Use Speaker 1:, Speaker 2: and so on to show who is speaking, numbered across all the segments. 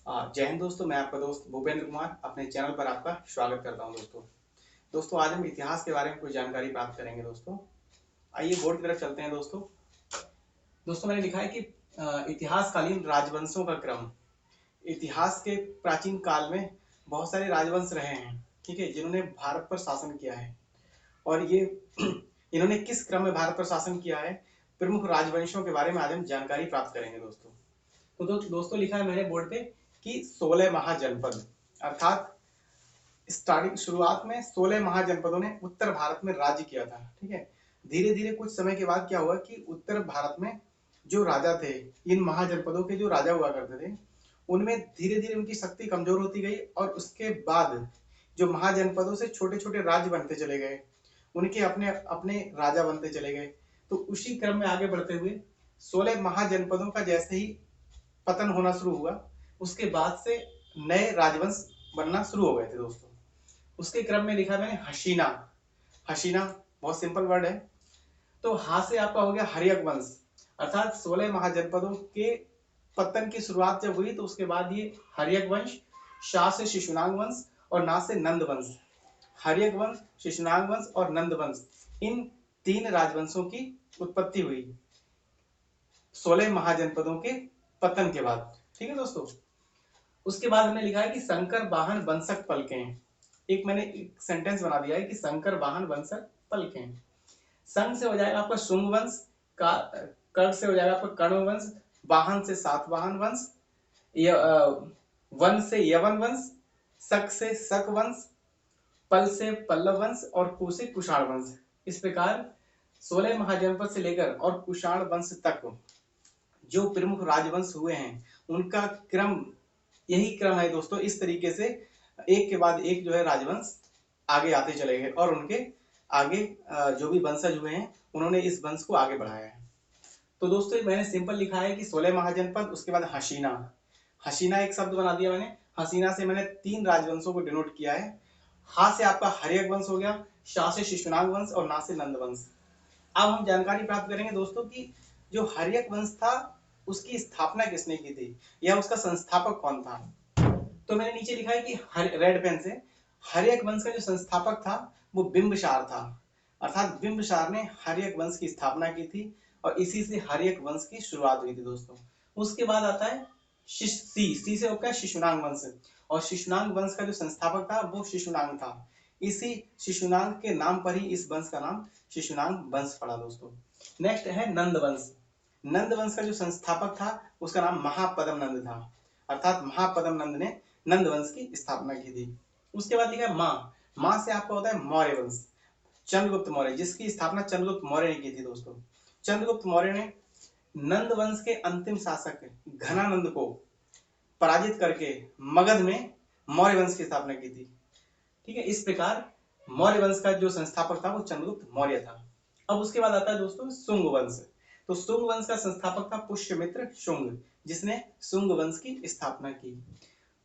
Speaker 1: जय हिंद दोस्तों। मैं आपका दोस्त भूपेंद्र कुमार अपने चैनल पर आपका स्वागत करता हूं। दोस्तों आज हम इतिहास के बारे में कुछ जानकारी प्राप्त करेंगे। दोस्तों आइए बोर्ड की तरफ चलते हैं। दोस्तों मैंने लिखा है कि इतिहासकालीन राजवंशों का क्रम। इतिहास के प्राचीन काल में बहुत सारे राजवंश रहे हैं, ठीक है, जिन्होंने भारत पर शासन किया है। और ये इन्होंने किस क्रम में भारत पर शासन किया है, प्रमुख राजवंशों के बारे में आज हम जानकारी प्राप्त करेंगे। दोस्तों लिखा है मैंने बोर्ड पे कि 16 महाजनपद, अर्थात स्टार्टिंग शुरुआत में 16 महाजनपदों ने उत्तर भारत में राज्य किया था। ठीक है, धीरे धीरे कुछ समय के बाद क्या हुआ कि उत्तर भारत में जो राजा थे, इन महाजनपदों के जो राजा हुआ करते थे, उनमें धीरे धीरे उनकी शक्ति कमजोर होती गई और उसके बाद जो महाजनपदों से छोटे छोटे राज्य बनते चले गए, उनके अपने अपने राजा बनते चले गए। तो उसी क्रम में आगे बढ़ते हुए 16 महाजनपदों का जैसे ही पतन होना शुरू हुआ, उसके बाद से नए राजवंश बनना शुरू हो गए थे। उसके क्रम में लिखा मैंने हसीना। हसीना बहुत सिंपल वर्ड है। तो हा से आपका हो गया हर्यक वंश, अर्थात 16 महाजनपदों के पतन की शुरुआत जब हुई तो उसके बाद ये हर्यक वंश, शाह से शिशुनाग वंश और ना से नंद वंश, हर्यक वंश, शिशुनाग वंश और नंद वंश, इन तीन राजवंशों की उत्पत्ति हुई 16 महाजनपदों के पतन के बाद। ठीक है दोस्तों, उसके बाद हमने लिखा है कि शंकर वाहन वंशक पलकें। एक मैंने एक सेंटेंस बना दिया है कि शंकर वाहन वंशक पलकें। संग से हो जाएगा आपका शुंग वंश, का कर से हो जाएगा आपका कर्ण वंश, वाहन से सातवाहन वंश, वन से यवन वंश, शक से शक वंश, पल से पल्लव वंश और कु से कुषाण वंश। इस प्रकार 16 महाजनपद से लेकर और कुषाण वंश तक जो प्रमुख राजवंश हुए हैं, उनका क्रम यही क्रम है दोस्तों। इस तरीके से एक के बाद एक जो है राजवंश आगे आते चले गए और उनके आगे जो भी वंशज हुए हैं, उन्होंने इस वंश को आगे बढ़ाया है। तो दोस्तों मैंने सिंपल लिखा है कि 16 महाजनपद, उसके बाद हसीना। हसीना एक शब्द बना दिया मैंने। हसीना से मैंने तीन राजवंशों को डिनोट किया है। हा से आपका हर्यक वंश हो गया, शाह से शिशुनाग वंश और ना से नंद वंश। अब हम जानकारी प्राप्त करेंगे दोस्तों कि जो हर्यक वंश था, उसकी स्थापना किसने की थी या उसका संस्थापक कौन था। तो मैंने नीचे लिखा है कि रेड पेन से हर्यक वंश का जो संस्थापक था वो बिंबसार था, अर्थात बिंबसार ने हर्यक वंश की स्थापना की थी और इसी से हर्यक वंश की शुरुआत हुई थी दोस्तों। उसके बाद आता है सी से होकर शिशुनाग वंश, और शिशुनाग वंश का जो संस्थापक था वो शिशुनाग था। इसी शिशुनाग के नाम पर ही इस वंश का नाम शिशुनाग वंश पड़ा दोस्तों। नेक्स्ट है नंद वंश। नंद वंश का जो संस्थापक था उसका नाम महापदम नंद था, अर्थात महापदम नंद ने नंद वंश की स्थापना की थी। उसके बाद लिखा माँ। माँ से आपका होता है मौर्य वंश, चंद्रगुप्त मौर्य, जिसकी स्थापना चंद्रगुप्त मौर्य ने की थी दोस्तों। चंद्रगुप्त मौर्य ने नंद वंश के अंतिम शासक घनानंद को पराजित करके मगध में मौर्य वंश की स्थापना की थी। ठीक है, इस प्रकार मौर्य वंश का जो संस्थापक था वो चंद्रगुप्त मौर्य था। अब उसके बाद आता है दोस्तों शुंग वंश। तो शुंग वंश का संस्थापक था पुष्यमित्र शुंग, जिसने शुंग वंश की स्थापना की।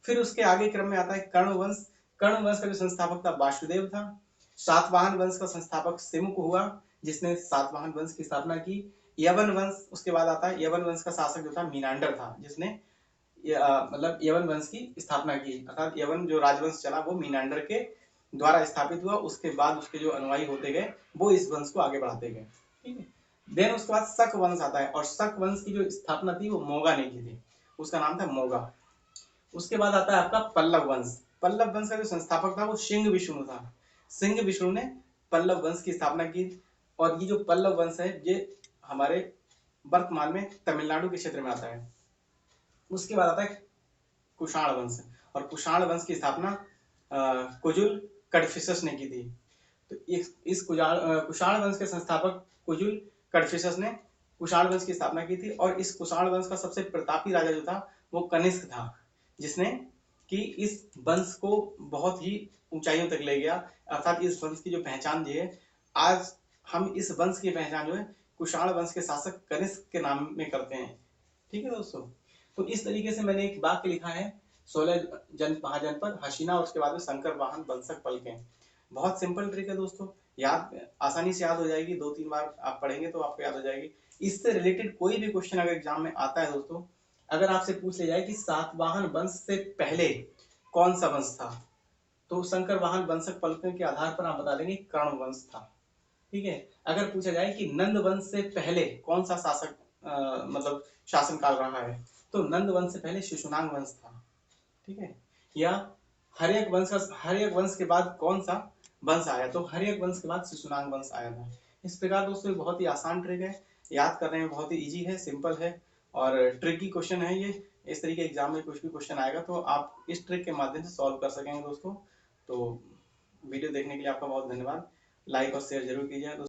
Speaker 1: फिर उसके आगे क्रम में आता है कर्ण वंश। कर्ण वंश का जो संस्थापक था वासुदेव था। सातवाहन वंश का संस्थापक सिमुक हुआ, जिसने सातवाहन वंश की स्थापना की। यवन वंश, उसके बाद आता है यवन वंश का शासक जो था मीनांडर था, जिसने मतलब यवन वंश की स्थापना की, अर्थात यवन जो राजवंश चला वो मीनांडर के द्वारा स्थापित हुआ। उसके बाद उसके जो अनुयायी होते गए वो इस वंश को आगे बढ़ाते गए। ठीक है, देन उसके बाद शक वंश आता है और शक वंश की जो स्थापना थी वो मोगा ने की थी, उसका नाम था मोगा। उसके बाद आता है आपका पल्लव वंश। पल्लव वंश का जो संस्थापक था वो सिंह विष्णु था। सिंह विष्णु ने पल्लव वंश की स्थापना की। और ये जो पल्लव वंश है ये हमारे वर्तमान में तमिलनाडु के क्षेत्र में आता है। उसके बाद आता है कुषाण वंश, और कुषाण वंश की स्थापना कुजुल कडफिसस ने की थी। तो इस कुषाण वंश के संस्थापक कुजुल कडफिसस ने कुषाण वंश की स्थापना की थी। और इस कुषाण वंश का सबसे प्रतापी राजा जो था वो कनिष्क था, जिसने कि इस वंश को बहुत ही ऊंचाइयों तक ले गया। अर्थात इस वंश की जो पहचान दी है, आज हम इस वंश की पहचान जो है कुषाण वंश के शासक कनिष्क के नाम में करते हैं। ठीक है दोस्तों, तो इस तरीके से मैंने एक वाक्य लिखा है 16 महाजनपद हसीना और उसके बाद में शंकर वाहन वंशक पलकें। बहुत सिंपल ट्रिक है दोस्तों, याद आसानी से याद हो जाएगी, दो तीन बार आप पढ़ेंगे तो आपको याद हो जाएगी। इससे रिलेटेड कोई भी क्वेश्चन अगर एग्जाम में आता है दोस्तों, अगर आपसे पूछ लिया जाए कि सातवाहन वंश से पहले कौन सा वंश था, तो शंकरवाहन वंशक फलकों के आधार पर आप बता देंगे कर्ण वंश था। ठीक है। अगर पूछा जाए कि नंद वंश से पहले कौन सा शासक मतलब शासनकाल रहा है, तो नंद वंश से पहले शिशुनाग वंश था। ठीक है। या हर्यक वंश के बाद कौन सा वंश आया, तो हर्यक वंश के बाद शिशुनाग वंश आया था। इस प्रकार दोस्तों बहुत ही आसान ट्रिक है, याद करने में बहुत ही इजी है, सिंपल है और ट्रिकी क्वेश्चन है ये। इस तरीके एग्जाम में कुछ भी क्वेश्चन आएगा तो आप इस ट्रिक के माध्यम से सॉल्व कर सकेंगे दोस्तों। तो वीडियो देखने के लिए आपका बहुत धन्यवाद। लाइक और शेयर जरूर कीजिए।